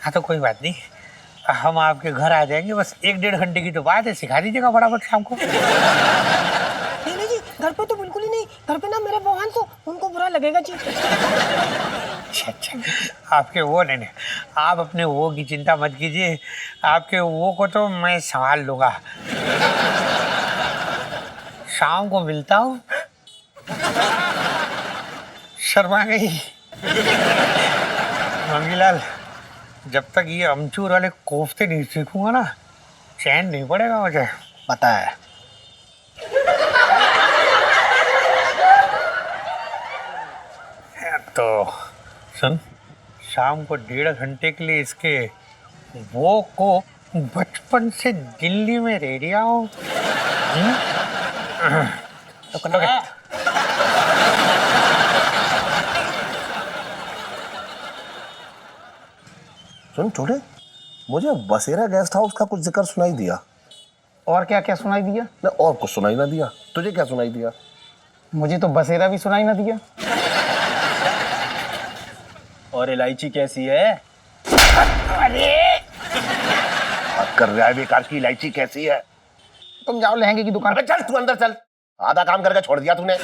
हाँ तो कोई बात नहीं, हम आपके घर आ जाएंगे, बस 1-1.5 घंटे की तो बात है, सिखा दीजिएगा फटाफट शाम को। नहीं नहीं जी, घर पे तो बिल्कुल ही नहीं। घर पे ना मेरे बहन को, उनको बुरा लगेगा जी। अच्छा, आपके वो नहीं, आप अपने वो की चिंता मत कीजिए, आपके वो को तो मैं संभाल लूंगा। शाम को मिलता हूँ। शर्मा गई मंगीलाल, जब तक ये अमचूर वाले कोफ्ते नहीं सीखूंगा ना, चैन नहीं पड़ेगा मुझे, पता है। तो सुन, शाम को 1.5 घंटे के लिए इसके वो को बचपन से दिल्ली में रेडिया हो। तो कल सुन छोटे, मुझे बसेरा गेस्ट हाउस का कुछ जिक्र सुनाई दिया। और क्या क्या सुनाई दिया? ना और कुछ सुनाई ना दिया। तुझे क्या सुनाई दिया? मुझे तो बसेरा भी सुनाई ना दिया। और इलायची कैसी है? अरे बात कर रहा है बेकार की, इलायची कैसी है? तुम जाओ लहंगे की दुकान अबे चल तू अंदर चल, आधा काम करके छोड़ दिया तूने।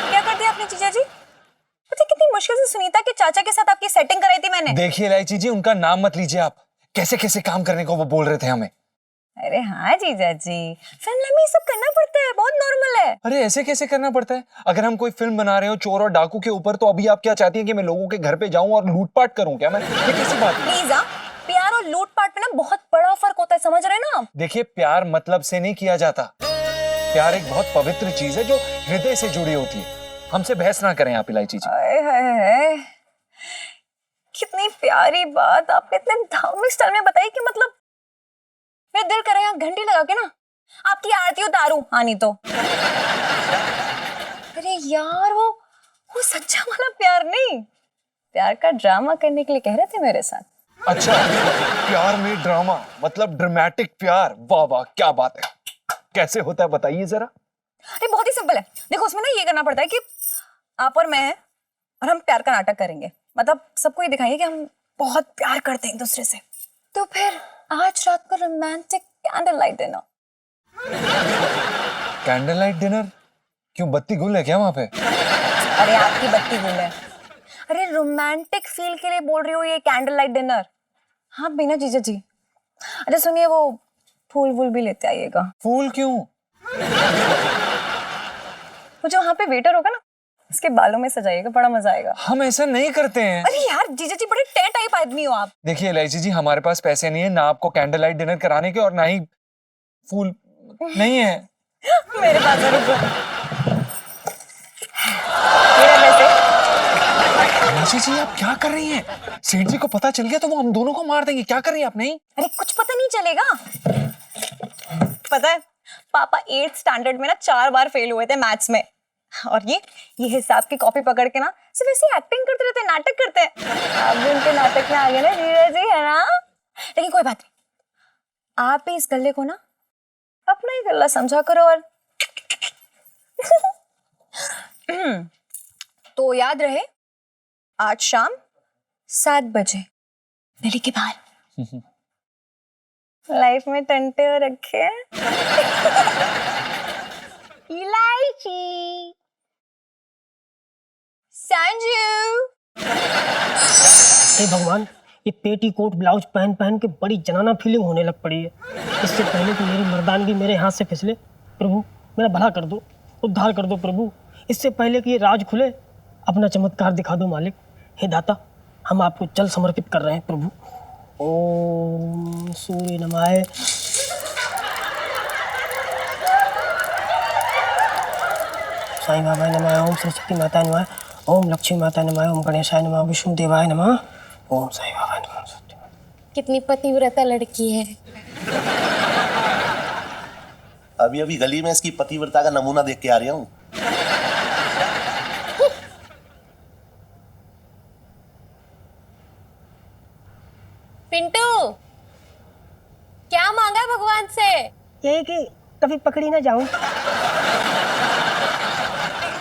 क्या कर दिया आपने जीजा जी? पता है कितनी मुश्किल से सुनीता के चाचा के साथ आपकी सेटिंग कराई थी मैंने। देखिए इलायची जी, उनका नाम मत लीजिए आप। कैसे कैसे काम करने को वो बोल रहे थे हमें। अरे हाँ जीजा जी, फिल्म में ये सब करना पड़ता है, बहुत नॉर्मल है। अरे ऐसे कैसे करना पड़ता है? अगर हम कोई फिल्म बना रहे हो चोर और डाकू के ऊपर, तो अभी आप क्या चाहती हैं कि मैं लोगों के घर पे जाऊं और लूटपाट करूं क्या? मैं ये कैसी बात है? प्लीज प्यार और लूटपाट में ना बहुत बड़ा फर्क होता है, समझ रहे हैं ना आप? देखिए प्यार मतलब से नहीं किया जाता। प्यार एक बहुत पवित्र चीज है जो हृदय से जुड़ी होती है। हमसे बहस ना करें आप इलायची जी। आए हाय हाय, कितनी प्यारी बात आपने इतने धार्मिक स्टाइल में बताई कि मतलब मेरा दिल करे यहाँ घंटी लगा के ना आपकी आरती उतारूं। हाँ नहीं तो अरे यार, वो सच्चा वाला प्यार नहीं, प्यार का ड्रामा करने के लिए कह रहे थे मेरे साथ। अच्छा, प्यार में ड्रामा मतलब ड्रामेटिक प्यार। वाह वाह, क्या बात है। कैसे होता है बताइए जरा। अरे बहुत ही सिंपल है, देखो उसमें ना ये करना पड़ता है कि आप और मैं हैं और हम प्यार का नाटक करेंगे, मतलब सबको ये दिखाएंगे कि हम बहुत प्यार करते हैं एक दूसरे से। तो फिर आज रात को romantic candle light dinner. Candle light dinner? क्यों, बत्ती गुल है क्या वहां पे? अरे आपकी बत्ती गुल है। अरे रोमांटिक फील के लिए बोल रही हूँ ये कैंडल लाइट डिनर। हाँ बिना जीजा जी। अच्छा सुनिए, वो फूल वूल भी लेते आइएगा। फूल क्यों? वो जो वहां पे वेटर होगा ना, उसके बालों में सजाइएगा, बड़ा मजा आएगा। हम ऐसा नहीं करते हैं। अरे यार जीजा जी, बड़े टे टाइप आदमी हो आप। देखिए इलायची जी, हमारे पास पैसे नहीं है ना आपको कैंडल लाइट डिनर कराने के, और ना ही फूल नहीं है। मेरे पास है, रुको। मेरे पैसे। इलायची जी आप क्या कर रही हैं? सेठ जी को पता चल गया तो वो हम दोनों को मार देंगे। क्या कर रही हैं आप? नहीं अरे कुछ पता नहीं चलेगा। पता है पापा 8th स्टैंडर्ड में ना 4 बार फेल हुए थे मैथ्स में, और ये हिसाब की कॉपी पकड़ के ना सिर्फ ऐसे एक्टिंग करते रहते, नाटक करते हैं। आप भी उनके नाटक में आ गए ना जीजा जी, है ना? लेकिन कोई बात नहीं, आप भी इस गल्ले को ना अपना ही गल्ला समझा करो। और तो याद रहे, आज शाम 7 बजे दिल्ली के बाहर। लाइफ में टंटे हो रखे हैं। इलायची, संजू। हे भगवान, ये पेटीकोट ब्लाउज पहन पहन के बड़ी जनाना फीलिंग होने लग पड़ी है। इससे पहले कि मेरी मर्दानगी मेरे हाथ से फिसले, प्रभु मेरा भला कर दो, उद्धार कर दो प्रभु। इससे पहले कि ये राज खुले, अपना चमत्कार दिखा दो मालिक। हे दाता, हम आपको जल समर्पित कर रहे हैं प्रभु। ओम सूर्य नमः, साईं बाबा नमः, ओम सरस्वती माता नमः, ओम लक्ष्मी माता नमः, ओम गणेशाय नमः, विष्णु देवाय नमः, ओम साईं बाबा नमः। कितनी पतिव्रता लड़की है। अभी अभी गली में इसकी पतिव्रता का नमूना देख के आ रही हूँ। पिंटू, क्या मांगा है भगवान से? यही कि कभी पकड़ी ना जाऊं।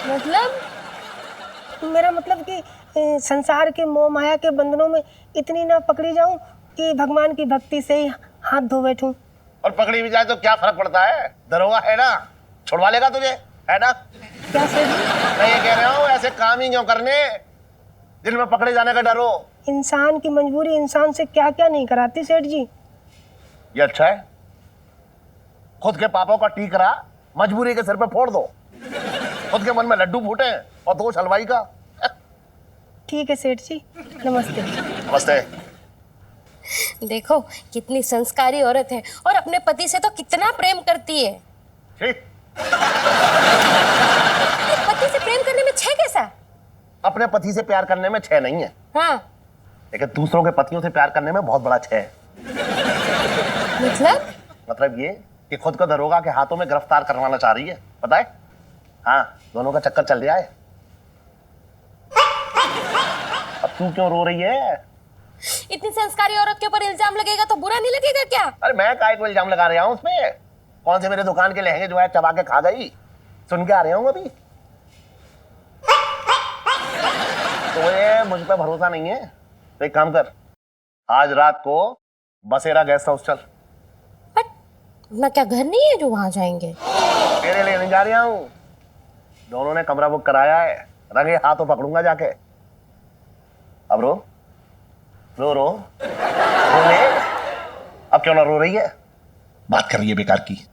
मतलब मेरा मतलब कि संसार के मोह माया के बंधनों में इतनी ना पकड़ी जाऊं कि भगवान की भक्ति से ही हाथ धो बैठूं। और पकड़ी भी जाए तो क्या फर्क पड़ता है, दरोगा है ना, छुड़वा लेगा तुझे, है ना। क्या सेठ जी? मैं ये कह रहा हूँ ऐसे काम ही क्यों करने जिनमें पकड़े जाने का डर हो। इंसान की मजबूरी इंसान से क्या क्या नहीं कराती सेठ जी। ये अच्छा है, खुद के पापों का टीकरा मजबूरी के सिर पे फोड़ दो, खुद के मन में लड्डू फूटे और दोष हलवाई का। ठीक है सेठ जी, नमस्ते। नमस्ते। देखो कितनी संस्कारी औरत है और अपने पति से तो कितना प्रेम करती है। ठीक, पति से प्रेम करने में छह कैसा? अपने पति से प्यार करने में छह नहीं है, हाँ लेकिन दूसरों के पतियों से प्यार करने में बहुत बड़ा छह है। मतलब ये कि खुद को दरोगा के हाथों में गिरफ्तार करवाना चाह रही है, पता है। हाँ, दोनों का चक्कर चल रहा है। अब तू क्यों रो रही है? इतनी संस्कारी औरत के ऊपर इल्जाम लगेगा तो बुरा नहीं लगेगा क्या? अरे मैं काय को इल्जाम लगा रहा हूँ उसमें? कौन से मेरे दुकान के लहंगे जो है चबा के खा गई, सुन के आ रहा हूँ अभी। तो ये मुझ पे भरोसा नहीं है तो एक काम कर, आज रात को बसेरा गेस्ट हाउस चल। ना क्या घर नहीं है जो वहां जाएंगे? तेरे लिए नहीं जा रहा हूँ, दोनों ने कमरा बुक कराया है, रंगे हाथों पकड़ूंगा जाके। अब रो रो रो रो ले। अब क्यों ना रो रही है, बात कर रही है बेकार की।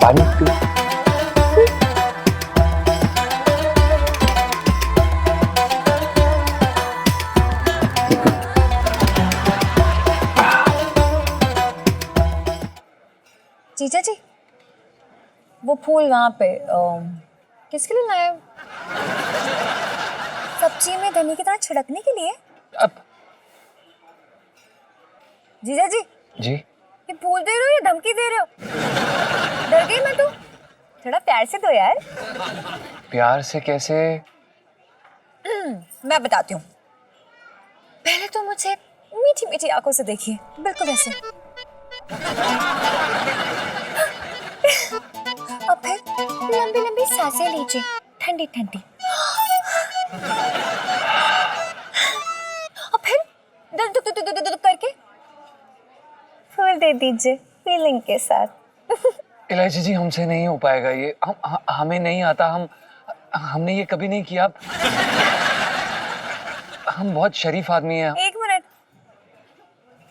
पानी पी। जीजा जी, वो फूल वहाँ पे किसके लिए लाए? सब्जी में धनी की तरह छिड़कने के लिए? अब जीजा जी, जी ये फूल दे रहे हो या धमकी दे रहे हो? डर गई मैं तो। थोड़ा प्यार से दो यार। प्यार से कैसे? मैं बताती हूँ। पहले तो मुझे मीठी मीठी आंखों से देखिए, बिल्कुल ऐसे। और फिर लंबी लंबी सांसें लीजिए, ठंडी ठंडी। और फिर दिल दुक दुक दुक दुक करके फूल दे दीजिए फीलिंग के साथ। इलायची जी, हमसे नहीं हो पाएगा ये। हमें नहीं आता, हमने ये कभी नहीं किया। हम बहुत शरीफ आदमी हैं। एक मिनट,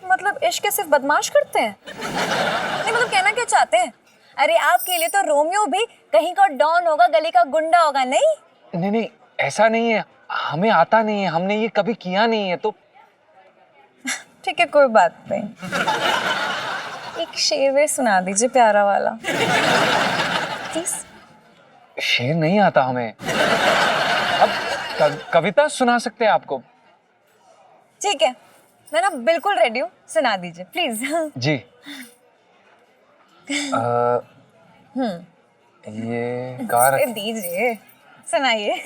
मतलब इश्क सिर्फ बदमाश करते हैं? नहीं मतलब कहना क्या चाहते हैं? अरे आपके लिए तो रोमियो भी कहीं का डॉन होगा, गली का गुंडा होगा। नहीं नहीं नहीं, ऐसा नहीं है, हमें आता नहीं है, हमने ये कभी किया नहीं है। तो ठीक है, कोई बात नहीं। एक शेर वे सुना दीजिए प्यारा वाला प्लीज। शेर नहीं आता हमें। अब कविता सुना सकते हैं आपको। ठीक है, मैं ना बिल्कुल रेडी हूँ, सुना दीजिए प्लीज। जी ये गा रख दीजिए, सुनाइए।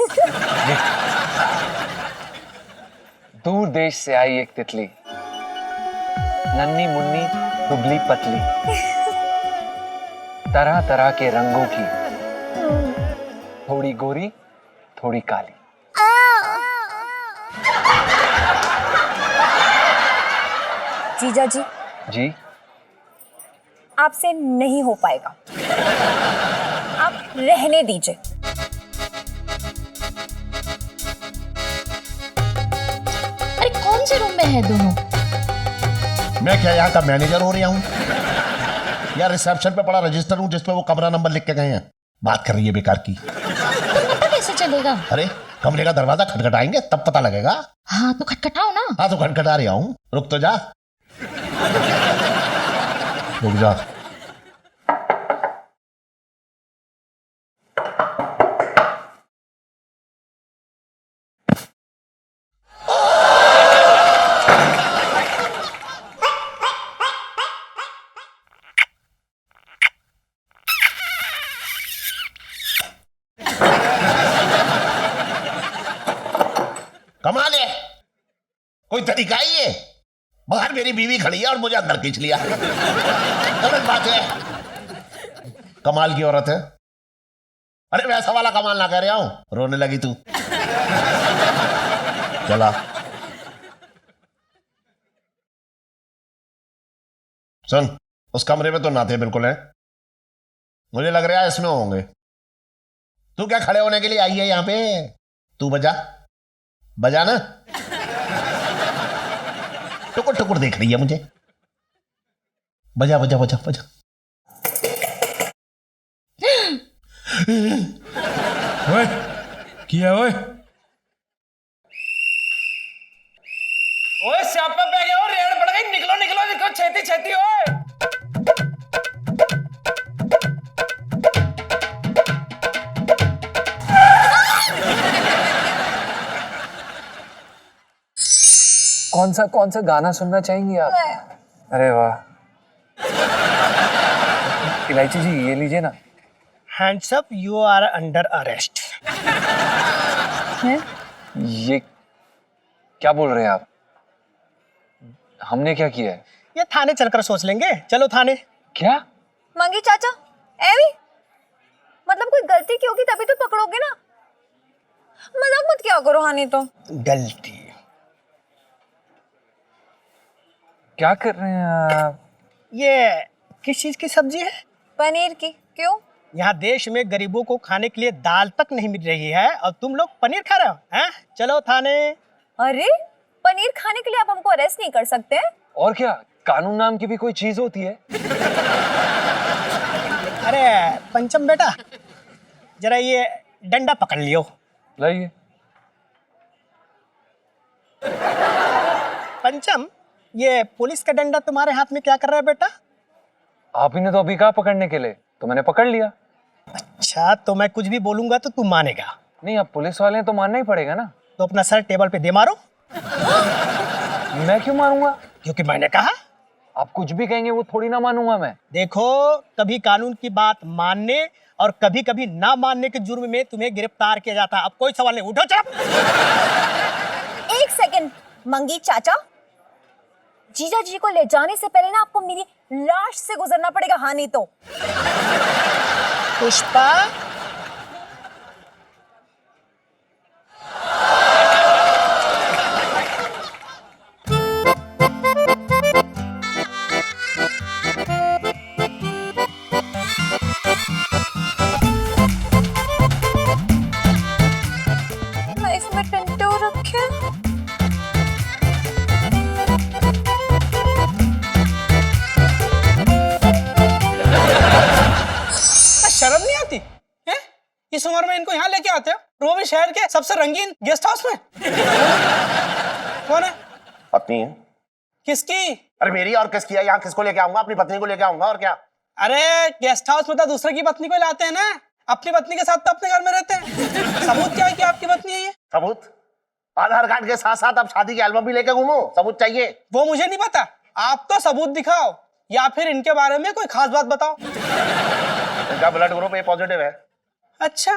दूर देश से आई एक तितली, नन्ही मुन्नी दुबली पतली, तरह तरह के रंगों की, थोड़ी गोरी थोड़ी काली। जीजा जी, जी आपसे नहीं हो पाएगा, आप रहने दीजिए। अरे कौन से रूम में है दोनों? मैं क्या यहाँ का मैनेजर हो रहा हूँ या रिसेप्शन पे पड़ा रजिस्टर हूँ जिसपे वो कमरा नंबर लिख के गए हैं? बात कर रही है बेकार की। तो पता कैसे चलेगा? अरे कमरे का दरवाजा खटखटाएंगे तब पता लगेगा। हाँ तो खटखटाओ ना। हाँ तो खटखटा रहा हूँ, रुक तो जा। रुक जा। कमाल है, कोई तरीका ही है? बाहर मेरी बीवी खड़ी है और मुझे अंदर खींच लिया। गलत बात है। कमाल की औरत है। अरे वैसा वाला कमाल ना कर रहा हूं, रोने लगी तू। चला सुन, उस कमरे में तो नाते बिल्कुल है, मुझे लग रहा है इसमें होंगे। तू क्या खड़े होने के लिए आई है यहां पे? तू बजा बजा ना। टुकुर टुकुर देख रही है मुझे। बजा बजा बजा बजा। ओए किया ओए ओए स्यापा पे गए हो, रेड़ पड़ गई, निकलो निकलो निकलो, छेती छेती ओए। कौन सा गाना सुनना चाहेंगी आप? अरे वाह। इलायची जी ये लीजिए ना। Hands up, you are under arrest. ये क्या बोल रहे हैं आप? हमने क्या किया है? ये थाने चलकर सोच लेंगे, चलो थाने। क्या? मंगी चाचा, एवी मतलब कोई गलती की होगी तभी तो पकड़ोगे ना, मजाक मत किया करो। हानि तो गलती क्या कर रहे हैं आप? ये किस चीज की सब्जी है? पनीर की। क्यों? यहाँ देश में गरीबों को खाने के लिए दाल तक नहीं मिल रही है और तुम लोग पनीर खा रहे हो हैं? चलो थाने। अरे पनीर खाने के लिए आप हमको अरेस्ट नहीं कर सकते हैं। और क्या, कानून नाम की भी कोई चीज होती है? अरे पंचम बेटा, जरा ये डंडा पकड़ लियो। लाइए। पंचम, ये पुलिस का डंडा तुम्हारे हाथ में क्या कर रहा है बेटा? आप ही ने तो अभी कहा पकड़ने के लिए, तो मैंने पकड़ लिया। अच्छा, तो मैं कुछ भी बोलूंगा तो तू मानेगा? नहीं, अब पुलिस वाले हैं तो मानना ही पड़ेगा ना। तो अपना सर टेबल पे दे मारो। मैं क्यों मारूंगा? क्योंकि मैंने कहा। आप कुछ भी कहेंगे वो थोड़ी ना मानूंगा मैं। देखो, कभी कानून की बात मानने और कभी कभी ना मानने के जुर्म में तुम्हें गिरफ्तार किया जाता है। अब कोई सवाल नहीं, उठो चुप। एक सेकंड मंगी चाचा, जीजा जी को ले जाने से पहले ना आपको मेरी लाश से गुजरना पड़ेगा। हानि तो पुष्पा, लाइफ में टंटो रखे। शर्म नहीं आती है? इस उम्र में इनको यहाँ लेके आते हो? रोमी शहर के सबसे रंगीन गेस्ट हाउस में। कौन है? पत्नी है। किसकी? अरे मेरी और किसकी है? यहाँ किसको लेके आऊंगा? अपनी पत्नी को लेके आऊंगा और क्या। अरे गेस्ट हाउस में तो दूसरे की पत्नी को लाते हैं ना, अपनी पत्नी के साथ तो अपने घर में रहते हैं। सबूत क्या है कि आपकी पत्नी है ये? सबूत? आधार कार्ड के साथ साथ अब शादी की एल्बम भी लेके घूमो, सबूत चाहिए? वो मुझे नहीं पता, आप तो सबूत दिखाओ या फिर इनके बारे में कोई खास बात बताओ। इनका ब्लड ग्रुप ए पॉजिटिव है। अच्छा,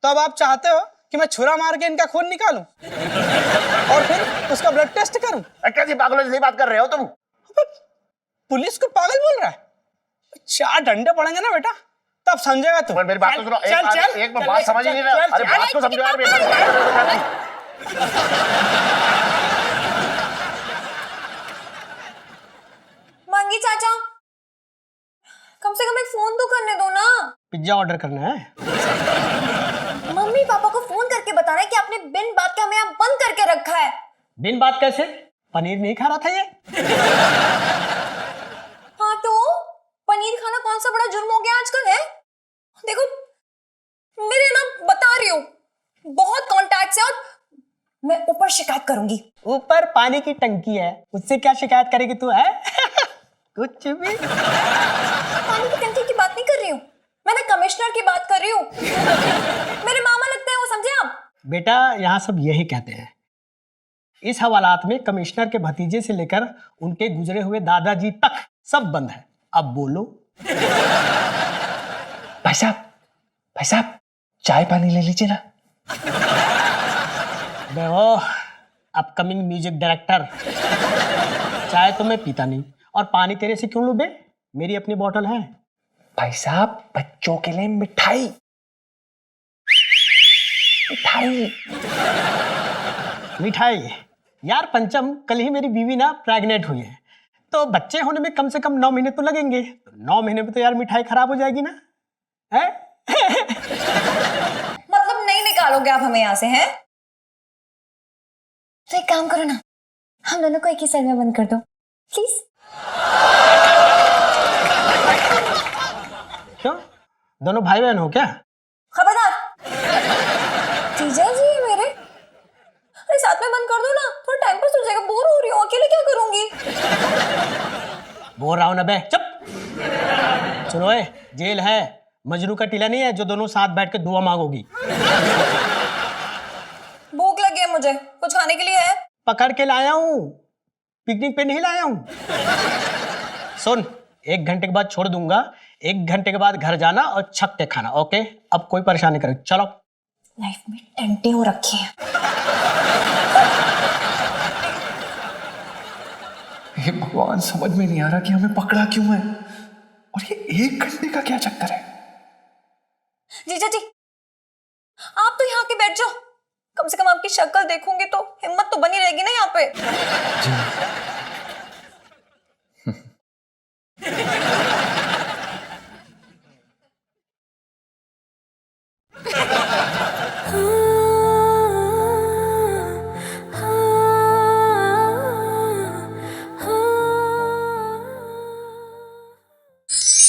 तो अब आप चाहते हो कि मैं छुरा मार के इनका खून निकालूं और फिर उसका ब्लड टेस्ट करूं? कैसी पागलों जैसी बात कर रहे हो तुम? पुलिस को पागल बोल रहा है? 4 डंडे पड़ेंगे ना बेटा, तब समझेगा तू। मेरी बात तो सुनो। एक बात समझ ही नहीं रहा। अरे बात तो समझो यार। मंगी चाचा, कम से कम एक फोन तो करने दो ना। पिज्जा ऑर्डर करना है? मम्मी पापा को फोन करके बताना है कि आपने बिन बात के हमें यहाँ बंद करके रखा है। बिन बात कैसे? पनीर नहीं खा रहा था ये? हाँ तो पनीर खाना कौन सा बड़ा जुर्म हो गया आजकल है? देखो मेरे ना, बता रही हूँ, बहुत कॉन्टैक्ट्स है और मैं ऊपर शिकायत करूंगी। ऊपर पानी की टंकी है, उससे क्या शिकायत करेगी तू है? कुछ भी। पानी की टंकी की बात नहीं कर रही हूँ, मैंने कमिश्नर की बात कर रही हूँ। मेरे मामा लगते हैं वो, समझे आप? बेटा यहाँ सब यही कहते हैं। इस हवालात में कमिश्नर के भतीजे से लेकर उनके गुजरे हुए दादाजी तक सब बंद है। अब बोलो। भाई साहब चाय पानी ले लीजिए ना। वो अपकमिंग म्यूजिक डायरेक्टर। चाय तो मैं पीता नहीं, और पानी तेरे से क्यों लूं बे? मेरी अपनी बोतल है। भाई साहब, बच्चों के लिए मिठाई। मिठाई मिठाई? यार पंचम, कल ही मेरी बीवी ना प्रेग्नेंट हुई है, तो बच्चे होने में कम से कम 9 महीने तो लगेंगे। तो 9 महीने में तो यार मिठाई खराब हो जाएगी ना, है? मतलब नहीं निकालोगे आप हमें यहाँ से, हैं? तो एक काम करो ना, हम दोनों को एक ही सेल में बंद कर दो प्लीज। क्यों, दोनों भाई बहन हो क्या? खबरदार। जीजा जी मेरे, अरे साथ में बंद कर दो ना, थोड़ा टाइम पास हो जाएगा, बोर हो रही हूँ, अकेले क्या करूंगी? बोल रहा हूं ना बे, चुप। सुनो ए, जेल है, मजनू का टीला नहीं है जो दोनों साथ बैठ के दुआ मांगोगी। भूख लगी है मुझे, कुछ खाने के लिए है? पकड़ के लाया हूं, पिकनिक पे नहीं लाया हूं। सुन, 1 घंटे के बाद छोड़ दूंगा, 1 घंटे के बाद घर जाना और छक के खाना, ओके? अब कोई परेशानी करे, चलो। लाइफ में टेंटे हो रखी है। हे भगवान, समझ में नहीं आ रहा कि हमें पकड़ा क्यों है, और ये 1 घंटे का क्या चक्कर है? जीजा जी आप तो यहाँ के बैठ जाओ, कम से कम आपकी शक्ल देखूंगी तो हिम्मत तो बनी रहेगी ना यहाँ पे।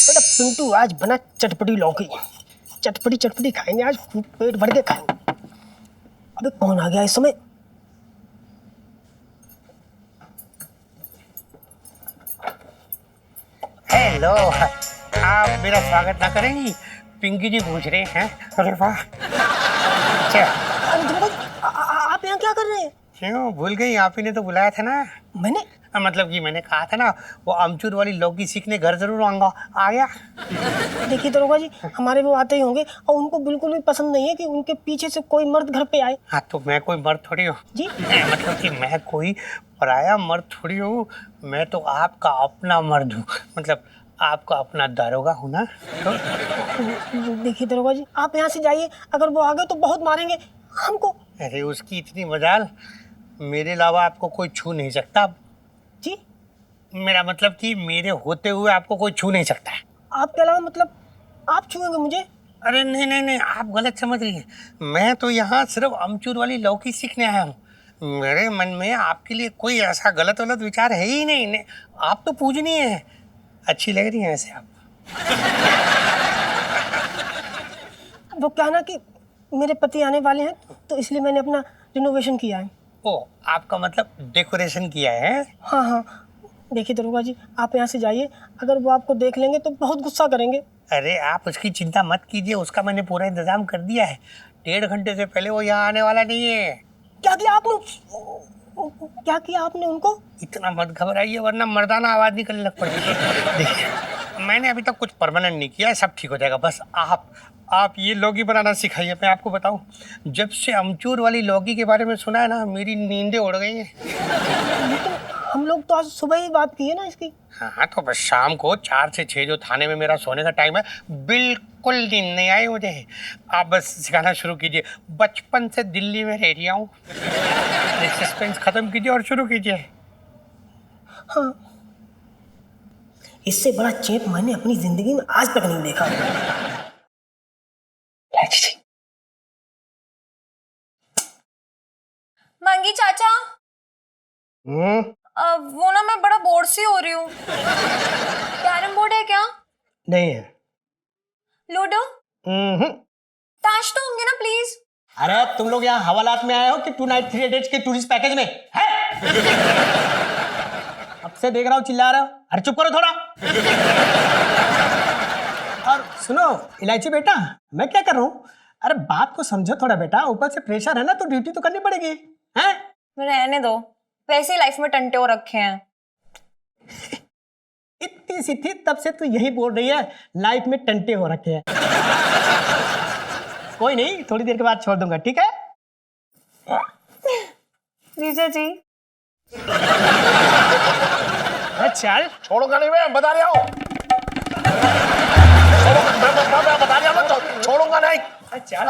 बेटा पिंटू, आज बना चटपटी लौकी, चटपटी चटपटी खाएंगे आज, खूब पेट भर के खाएंगे। अबे कौन आ गया इस समय? हेलो, आप मेरा स्वागत ना करेंगी? पिंकी जी पूछ रहे हैं। अरे वाह, अच्छा। अरे देखो, आप यहाँ क्या कर रहे हैं? क्यों भूल गई? आप ही ने तो बुलाया था ना। मैंने? मतलब कि मैंने कहा था ना, वो अमचूर वाली लौकी सीखने घर जरूर आऊंगा। आ गया? देखिए दरोगा जी, हमारे वो आते ही होंगे और उनको बिल्कुल भी पसंद नहीं है कि उनके पीछे से कोई मर्द घर पे आए। हाँ, तो मैं कोई मर्द थोड़ी हूँ जी? मतलब कि मैं कोई पराया मर्द थोड़ी हूँ, मैं तो आपका अपना मर्द हूँ, मतलब आपका अपना दारोगा हूँ ना। तो देखिए दरोगा जी, आप यहाँ से जाइए, अगर वो आ गए तो बहुत मारेंगे हमको। अरे उसकी इतनी मजाल, मेरे अलावा आपको कोई छू नहीं सकता। जी? मेरा मतलब कि मेरे होते हुए आपको कोई छू नहीं सकता है। आपके अलावा मतलब आप छुएंगे मुझे? अरे नहीं नहीं नहीं, आप गलत समझ रही हैं। मैं तो यहाँ सिर्फ अमचूर वाली लौकी सीखने आया हूँ। मेरे मन में आपके लिए कोई ऐसा गलत गलत विचार है ही नहीं, नहीं। आप तो पूजनीय है, अच्छी लग रही हैं ऐसे आप। वो क्या ना कि मेरे पति आने वाले हैं, तो इसलिए मैंने अपना रिनोवेशन किया है। ओ, आपका मतलब डेकोरेशन किया है? हाँ हाँ, देखिए दरोगा जी, आप यहाँ से जाइए, अगर वो आपको देख लेंगे तो बहुत गुस्सा करेंगे। अरे आप उसकी चिंता मत कीजिए, उसका मैंने पूरा इंतजाम कर दिया है। 1.5 घंटे से पहले वो यहाँ आने वाला नहीं है। क्या किया आपने? क्या किया आपने उनको? इतना मत घबराइए, वरना मर्दाना आवाज निकलने लग पड़ेगी। देखिए, मैंने अभी तक कुछ परमानेंट नहीं किया है, सब ठीक हो जाएगा। बस आप ये लौकी बनाना सिखाइए। मैं आपको बताऊं, जब से अमचूर वाली लौकी के बारे में सुना है ना, मेरी नींदें उड़ गई हैं। लेकिन हम लोग तो आज सुबह ही बात की है ना इसकी। हाँ, तो बस शाम को 4 से 6 जो थाने में मेरा सोने का टाइम है, बिल्कुल नींद नहीं आई मुझे। आप बस सिखाना शुरू कीजिए। बचपन से दिल्ली में रह रहा हूँ। सस्पेंस खत्म कीजिए और शुरू कीजिए। हाँ, इससे बड़ा चेप मैंने अपनी जिंदगी में आज तक नहीं देखा। मांगी चाचा, वो ना मैं बड़ा बोर सी हो रही हूँ। कैरम बोर्ड है क्या? नहीं है। लूडो? ताश तो होंगे ना प्लीज। अरे तुम लोग यहाँ हवालात में आए हो कि 2 नाइट 3 डेज के टूरिस्ट पैकेज में है? अब से देख रहा हूँ चिल्ला रहा हूँ। अरे चुप करो थोड़ा। और सुनो इलायची बेटा, मैं क्या कर रहा हूँ? अरे बात को समझो थोड़ा बेटा, ऊपर से प्रेशर है ना, तो ड्यूटी तो करनी पड़ेगी, हैं? रहने दो, वैसे ही लाइफ में टंटे हो रखे हैं। इतनी सी थी तब से तू यही बोल रही है लाइफ में टंटे हो रखे हैं। कोई नहीं, थोड़ी देर के बाद छोड़ दूंगा, ठीक है? जीजा जी। चल छोड़ूंगा नहीं, मैं बता रहा हूँ। मैं बता रहा हूँ, छोड़ूंगा नहीं। चल